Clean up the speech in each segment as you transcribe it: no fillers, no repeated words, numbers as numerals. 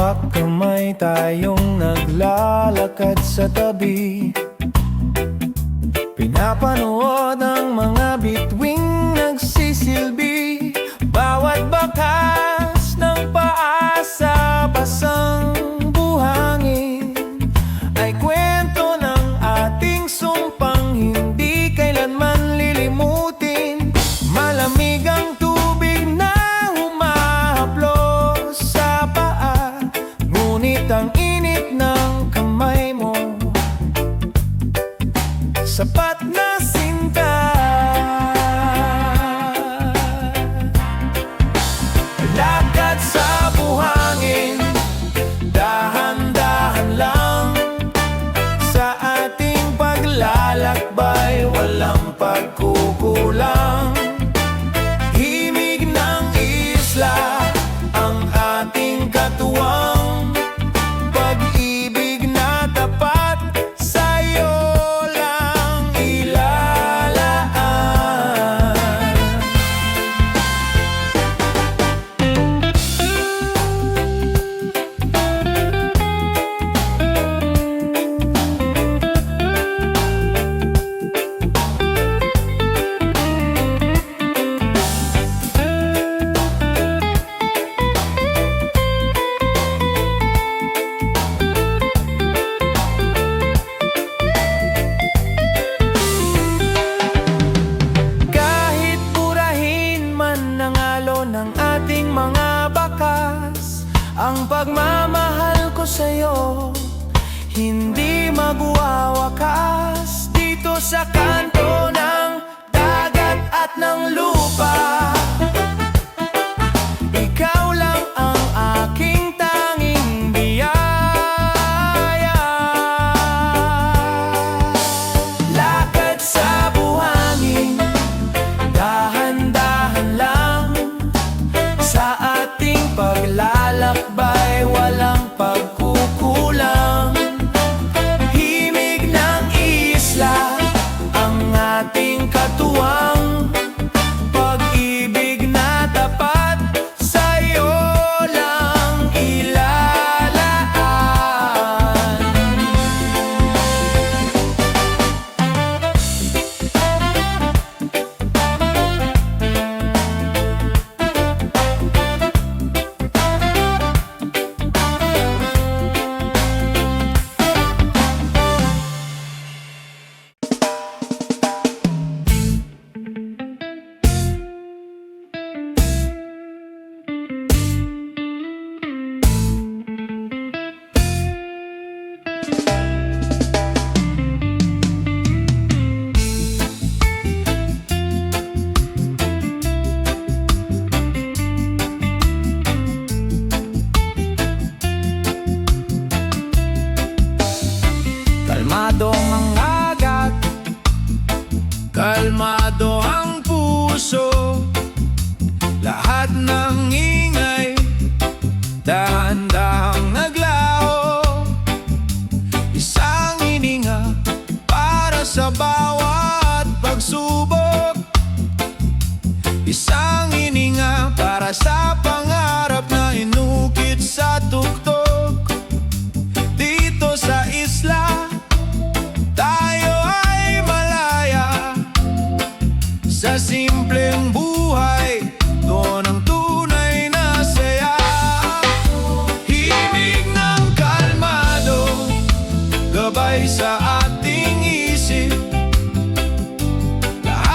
hawak kamay tayong naglalakad sa tabi. Pinapanood ang mga bituing nagsisilbi. Bawat bakas ng paa sa pasang buhangin ay kwento ng ating sumpang hindi kailanman lilimutin. Malamig ang tubig na humahaplos sa paa, ngunit ang init ng kamay mo sapat na sinta. Lakad sa buhangin, dahan-dahan lang. Sa ating paglalakbay, walang pagkukulang. Himig ng isla ang ating katuwang. Pag-ibig na tapat sa'yo lang ilalaan. Kahit burahin man ng alon ng ating mga bakas, ang pagmamahal ko sa'yo hindi magwawakas. Dito sa kanto ng dagat at ng lupa, ikaw lang ang aking tanging biyaya. Lakad sa buhangin, dahan-dahan lang. Sa ating paglalakbay, walang pagkukulang. Himig ng isla ang ating katuwang. Pag-ibig na tapat sa'yo lang ilalaan. Kalmado ang agad, kalmado ang puso. Lahat ng ingay, dahan-dahang naglaho. Isang hininga para sa bawat pagsubok. Isang hininga para sa pangarap na inukit sa tuktok. Dito sa isla, tayo ay malaya. Sa simpleng buhay, doon ang tunay na saya. Himig ng kalmado, gabay sa ating isip. Lahat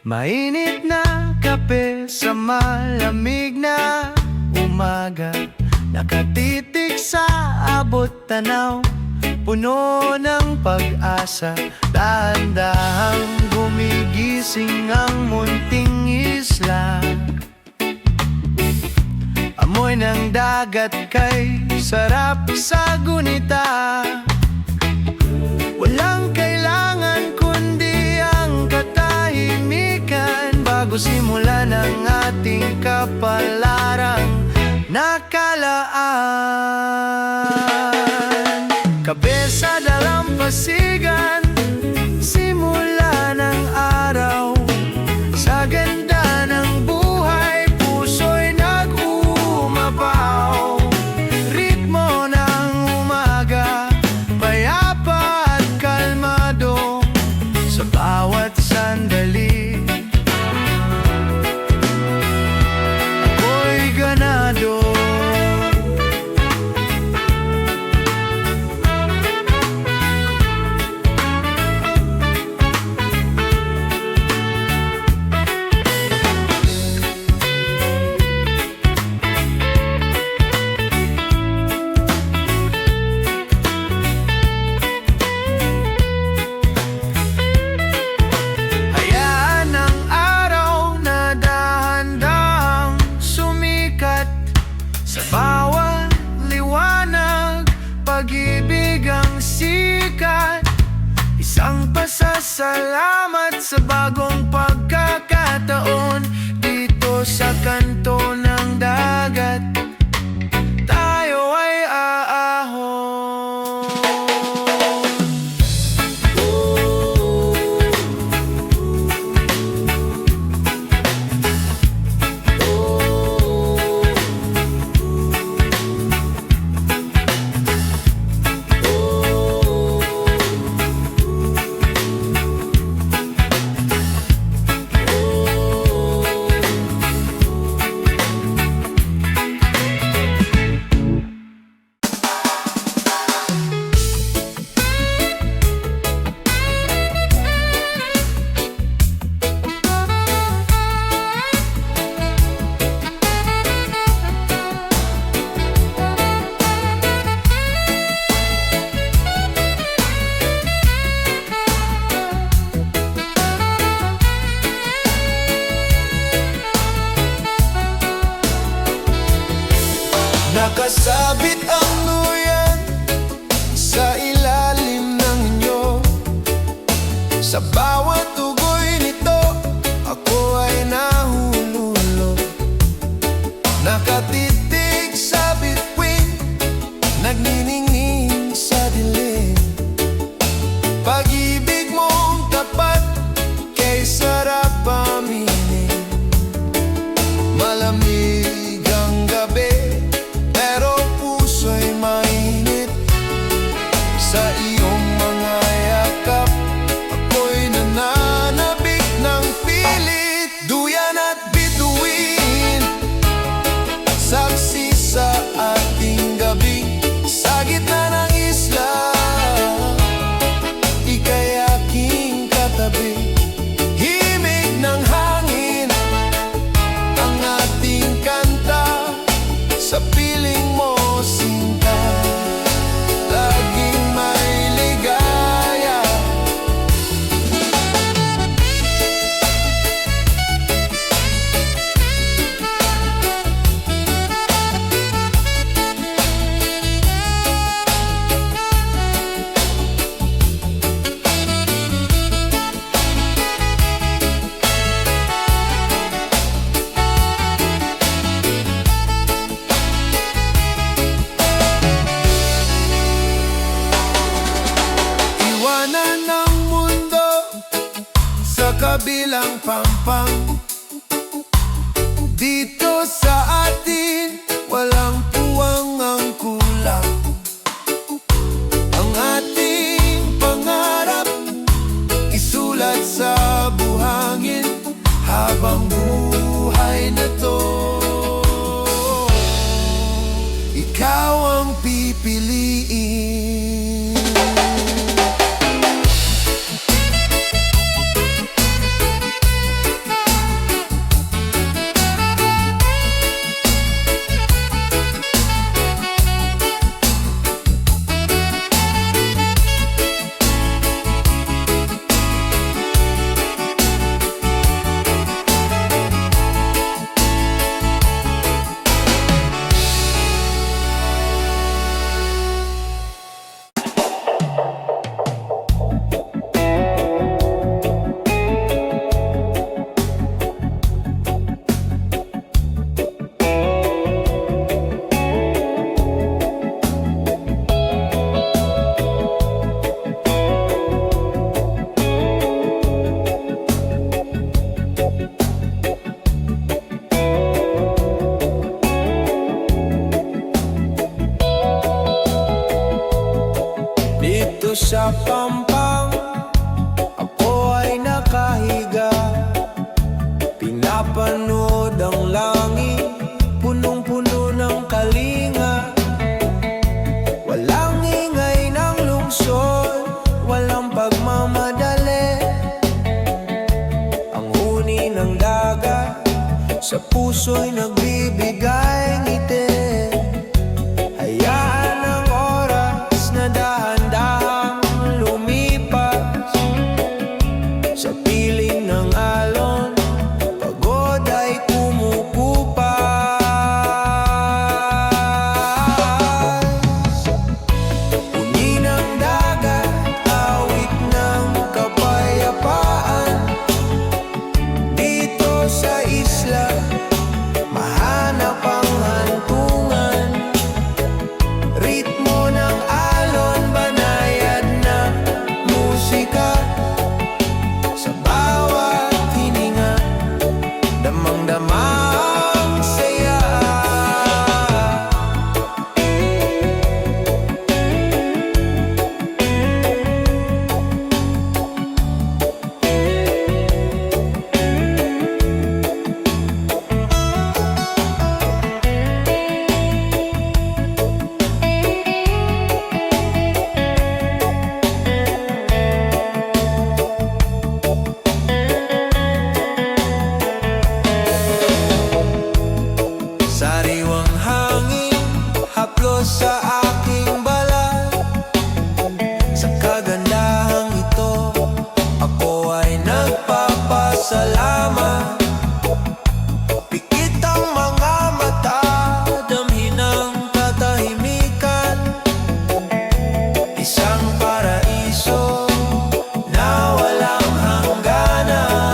Mainit na kape sa malamig na umaga, nakatitig sa abot tanaw, puno ng pag-asa. Dahan-dahang gumigising ang munting isla. Amoy ng dagat kay sarap sa gunita. Walang kailangan kundi ang katahimikan bago simulan ang ating kapalarang nakalaan. Kape sa dalampasigan, simula ng araw. Sa ganda ng buhay, puso'y nag-uumapaw. Ritmo ng umaga, payapa at kalmado. Sa bawat sandali, ako'y ganado. Sa bawat liwanag, pag-ibig ang sikat. Isang pasasalamat sa bagong pagkakataon. Dito sa kanto ng dagat, tayo ay aahon. Nakasabit ang luyan sa ilalim ng inyo. Sa bawat ugoy nito, ako ay nahululog. Nakatitig sa bituin, nagniningning sa dilim. Pag-ibig mong tapat, kay sarap aminin. Malamig ang gabi, pero puso'y mainit. Sa iyong mga yakap, ako'y nananabik ng pilit. Duyan at bituin, saksi sa ating gabi. Sa gitna ng isla, ika'y aking katabi. Himig ng hangin, ang ating kanta. Sa piling mo, sinta, laging may ligaya. Iwanan ang mundo sa kabilang pampang. Dito sa atin, walang puwang ang kulang. Ang ating pangarap, isulat sa buhangin habang buhay na to. Ikaw ang pipiliin. sa puso'y nagbibigay ngiti. Hayaan ang oras na dahan-dahang lumipas sa piling ng alon, pagod ay kumukupas. Uni ng dagat, awit ng kapayapaan. Dito sa isla, mahanap ang hantungan. Ritmo ng alon, banayad na musika. Sa bawat hininga, damang-dama ang saya. Sariwang hangin, haplos sa aking balat. Sa kagandahang ito, ako ay nagpapasalamat. Pikit ang mga mata, damhin ang katahimikan. Isang paraiso na walang hangganan.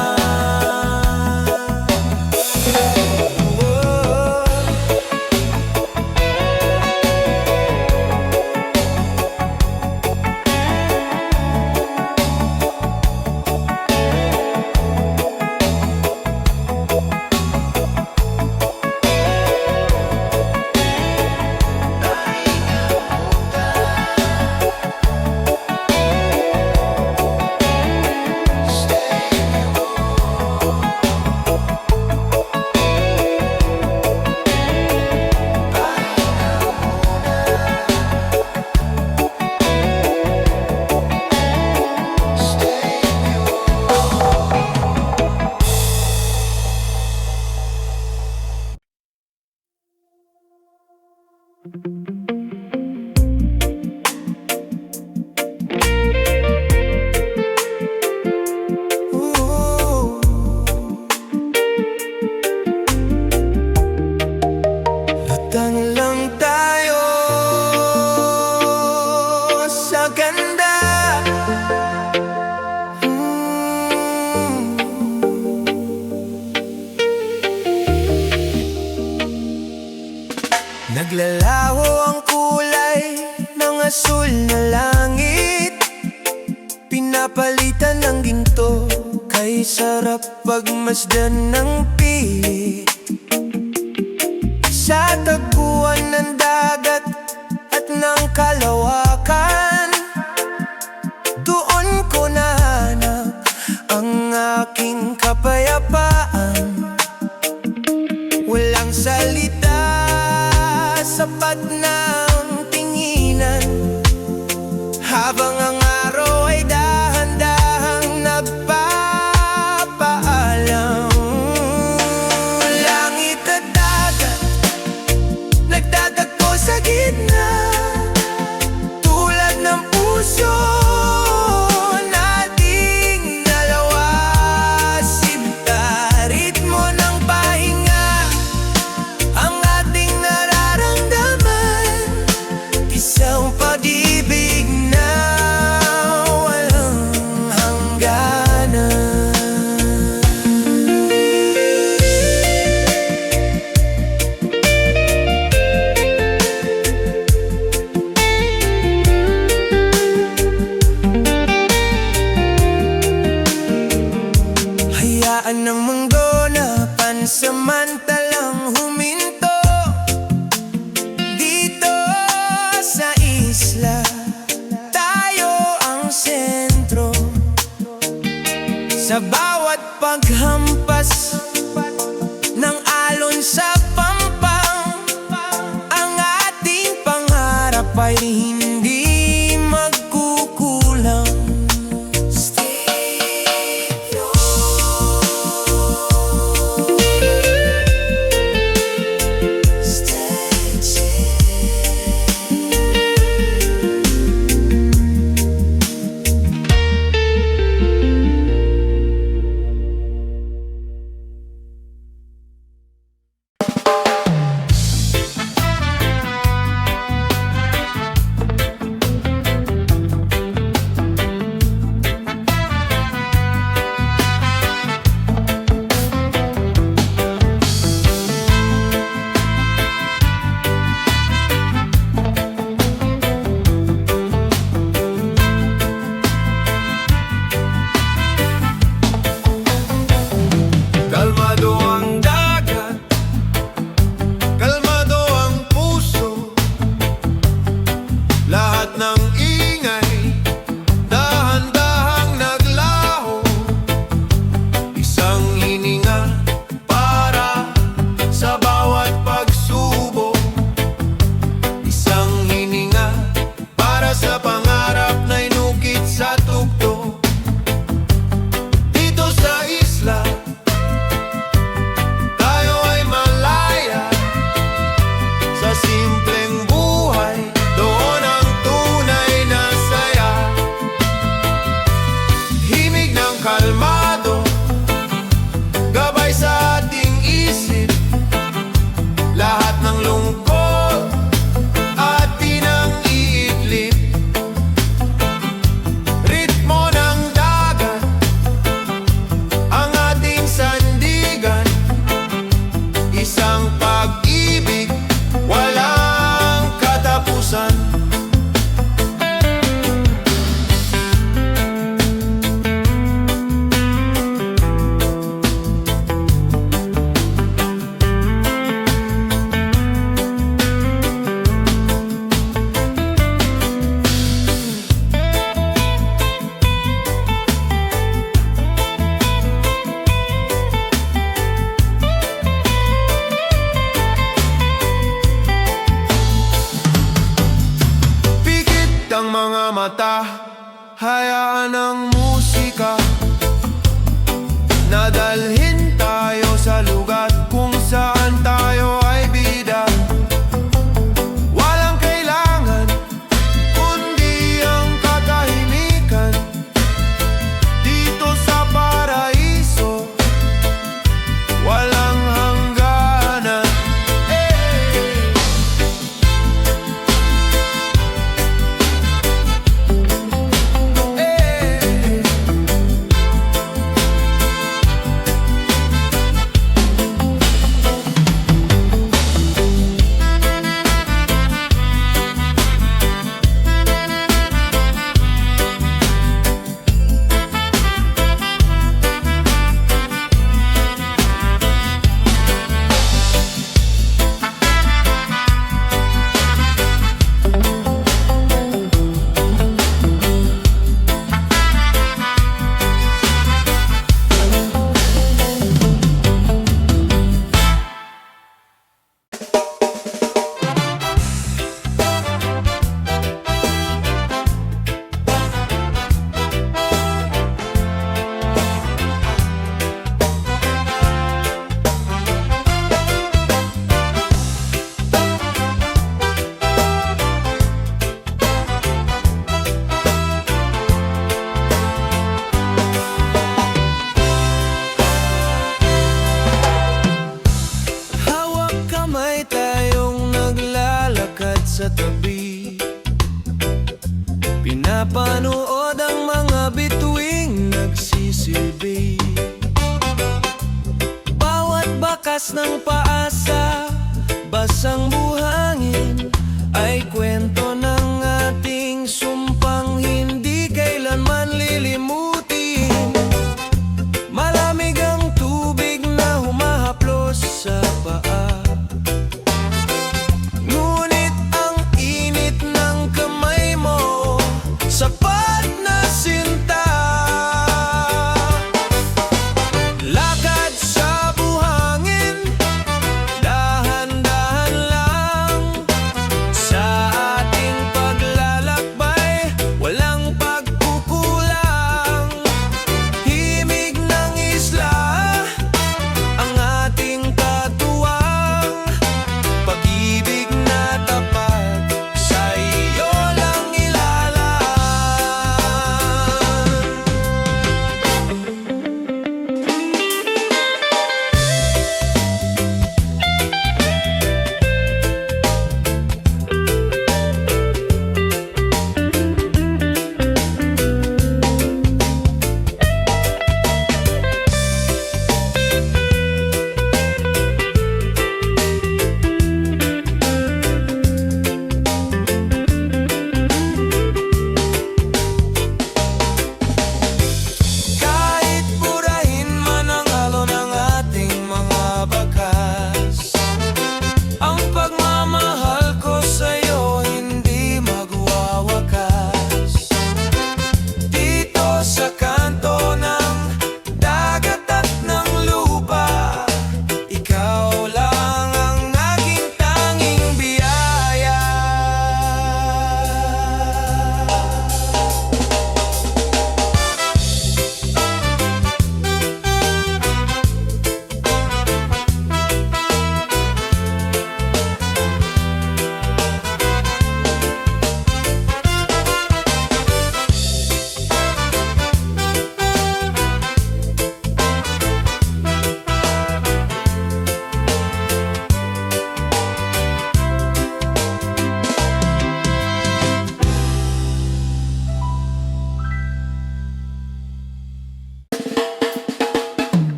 Lutang lang tayo sa ganda. Naglalaho ang kulay ng asul na langit. Pinapalitan ng ginto, kay sarap pagmasdan ng pilit. Sa tagpuan ng dagat at ng kalawakan, doon ko nahanap ang aking kapayapaan. Walang salita, sapat ng tinginan, habang ang araw ay dahan-dahang nagpapaalam. Langit at dagat, nagtatagpo sa gitna, tulad ng puso nating dalawa. Sinta, ritmo ng pahinga, ang ating nararamdaman. Isang pag-ibig na walang hangganan. Hayaan ng mundo na pansamantalang huminto dito sa isla. Tayo ang sentro, sa bawat paghampas ng alon sa pampang. Ang ating pangarap ay hindi magkukulang. hininga para sa bawat pagsubok. Isang hininga para sa pangarap na inukit sa tuktok. Dito sa isla, tayo ay malaya sa simpleng buhay. Doon ang tunay na saya. Himig ng kalmado, gabay sa ating isip. Lahat ng lungkot atin ang iidlip. Ritmo ng dagat ang ating sandigan. Isang pag-ibig walang katapusan. Pikit ang mga mata, hayaan ang musika na dalhin tayo sa lugar kung saan tayo ay bida. Walang kailangan kundi ang katahimikan. Dito sa paraiso, walang hangganan. Hawak kamay tayong naglalakad sa tabi. Pinapanood ang mga bituing nagsisilbi. Bawat bakas ng paasa, basang buhangin, ay kwento ng ating sumpang hindi kailanman lilimutin. Malamig ang tubig na humahaplos sa paa, ngunit ang init ng kamay mo, sapat na sinta. Lakad sa buhangin,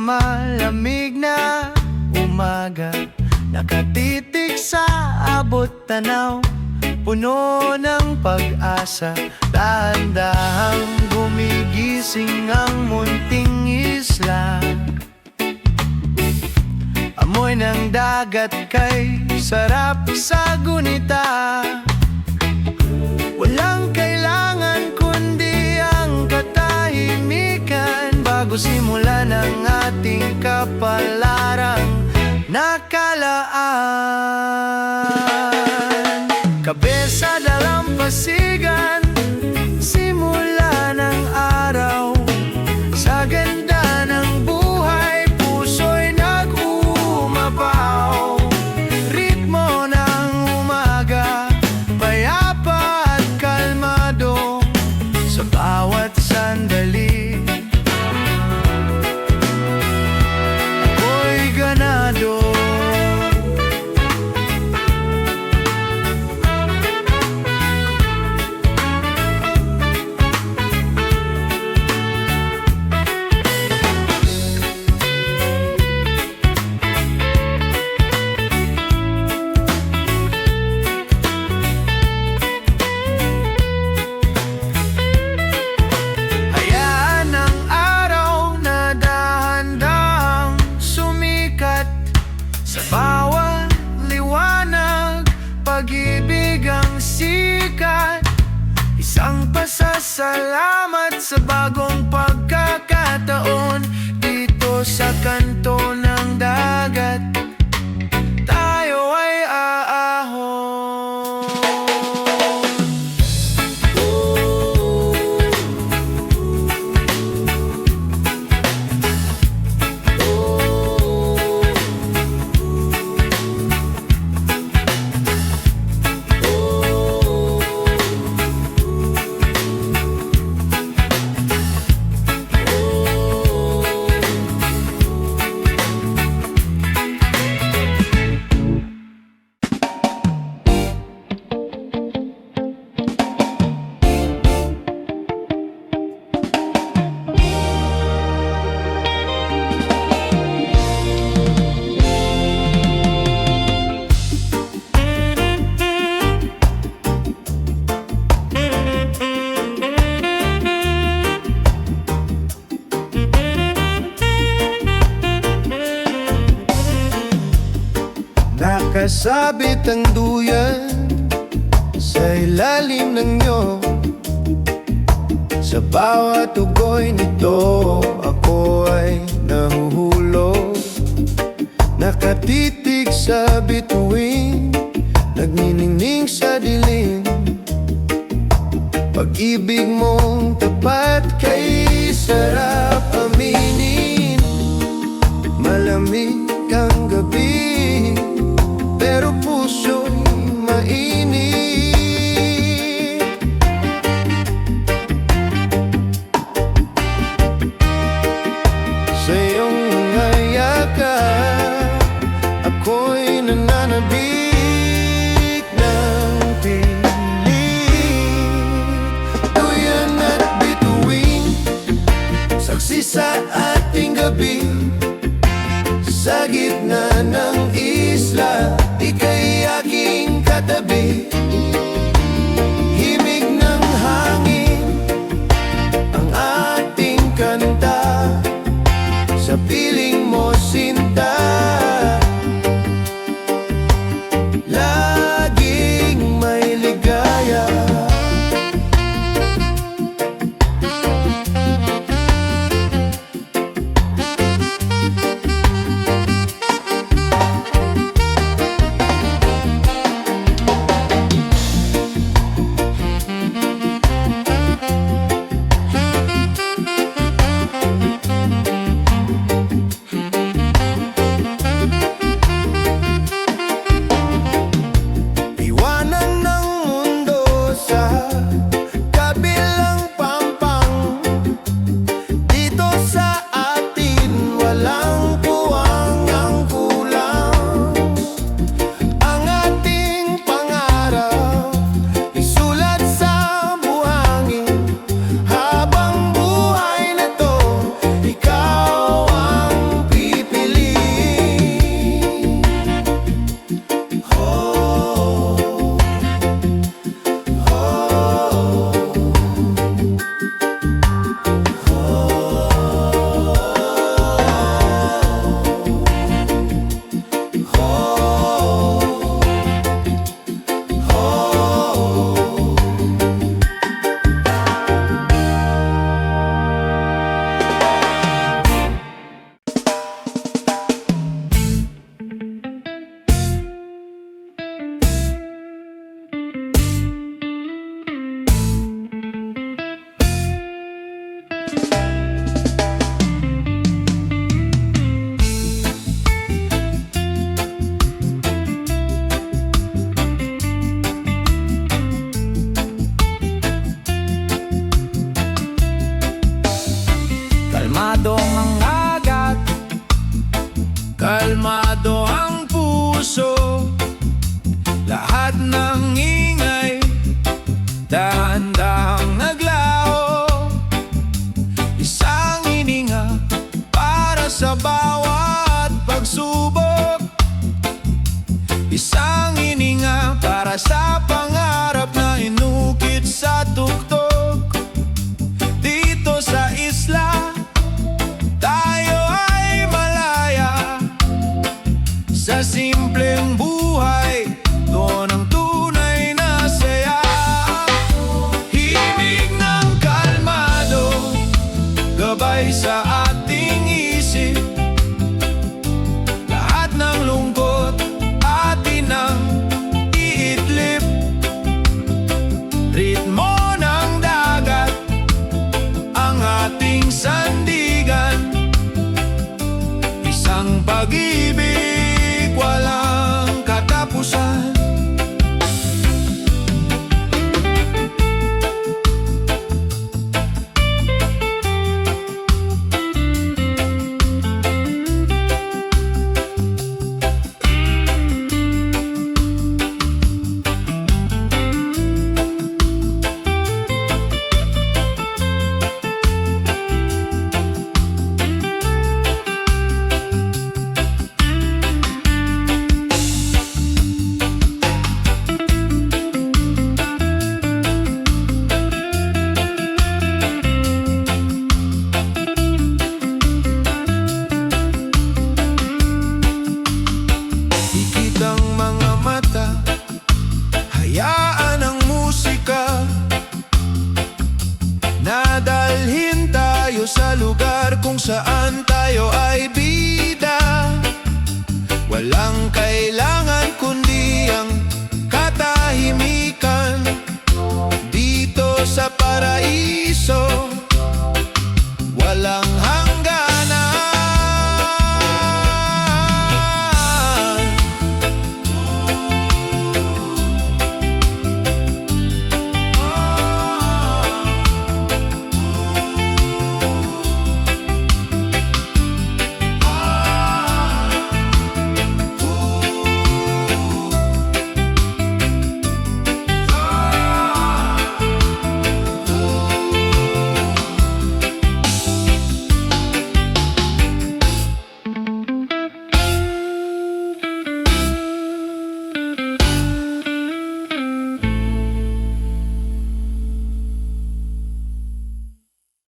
malamig na umaga, nakatitig sa abot tanaw, puno ng pag-asa. Dahan-dahang gumigising ang munting isla. Amoy ng dagat kay sarap sa gunita. Walang kailangan kundi ang katahimikan bago simulan ang ating kapalarang nakalaan. Kabesa dalampasigan, simula ng araw. Sa ganda ng buhay, puso'y nag-uumapaw. Ritmo ng umaga, payapa at kalmado. Sa bawat sandali, ako'y ganado. Sa bawat liwanag, pag-ibig ang sikat. Isang pasasalamat sa bagong pagkakataon. Dito sa kanto ng dagat, tayo ay aahon. Nakasabit ang duyan sa ilalim ng niyog. Sa bawat ugoy nito, ako ay nahuhulog. Nakatitig sa bituin, nagniningning sa dilim. Pag-ibig mong tapat kay sarap aminin. Malamig ang gabi, pero puso'y mainit. Sa iyong mga yakap, ako'y nananabik ng pilit. Duyan at bituin, saksi sa ating gabi. Sa gitna ng isla, ika'y aking katabi. Himig ng hangin, ang ating kanta. Sa piling mo sinta, laging may ligaya. sa bawat pagsubok. Isang hininga para sa pangarap na inukit sa tuktok. Dito sa isla, tayo ay malaya. Sa simpleng buhay, doon ang tunay na saya. Himig ng kalmado, gabay sa ating isip. Lahat ng lungkot, atin ang iidlip. Ritmo ng dagat, ang ating sandigan. Isang pag-ibig, walang